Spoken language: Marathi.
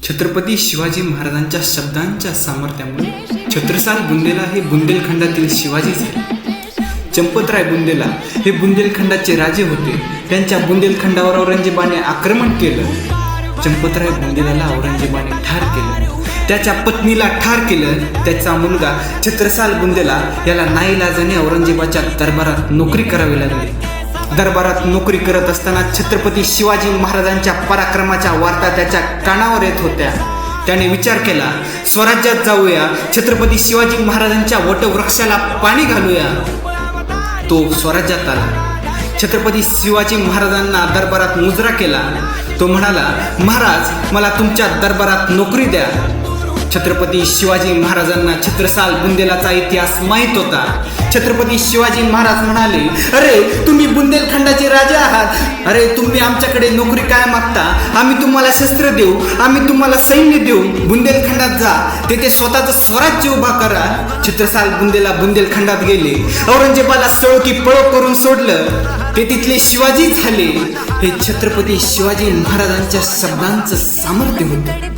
छत्रपती शिवाजी महाराजांच्या शब्दांच्या सामर्थ्यामुळे छत्रसाल बुंदेला हे बुंदेलखंडातील शिवाजी झाले. चंपतराय बुंदेला हे बुंदेलखंडाचे राजे होते. त्यांच्या बुंदेलखंडावर औरंगजेबाने आक्रमण केलं. चंपतराय बुंदेलाला औरंगजेबाने ठार केलं. त्याच्या पत्नीला ठार केलं. त्याचा मुलगा छत्रसाल बुंदेला याला नाईलाजाने औरंगजेबाच्या दरबारात नोकरी करावी लागली. दरबारात नोकरी करत असताना छत्रपती शिवाजी महाराजांच्या पराक्रमाच्या वार्ता त्याच्या कानावर येत होत्या. त्याने विचार केला, स्वराज्यात जाऊया, छत्रपती शिवाजी महाराजांच्या वटवृक्षाला पाणी घालूया. तो स्वराज्यात आला. छत्रपती शिवाजी महाराजांना दरबारात मुजरा केला. तो म्हणाला, महाराज, मला तुमच्या दरबारात नोकरी द्या. छत्रपती शिवाजी महाराजांना छत्रसाल बुंदेलाचा इतिहास माहीत होता. छत्रपती शिवाजी महाराज म्हणाले, अरे तुम्ही बुंदेलखंडाचे राजा आहात. अरे तुम्ही आमच्याकडे नोकरी काय मागता? आम्ही तुम्हाला शस्त्र देऊ, आम्ही तुम्हाला सैन्य देऊ. बुंदेलखंडात जा, तेथे स्वतःचं स्वराज्य उभा करा. छत्रसाल बुंदेला बुंदेलखंडात गेले. औरंगजेबाला सळो की पळो करून सोडलं. ते तिथले शिवाजी झाले. हे छत्रपती शिवाजी महाराजांच्या शब्दांचं सामर्थ्य होते.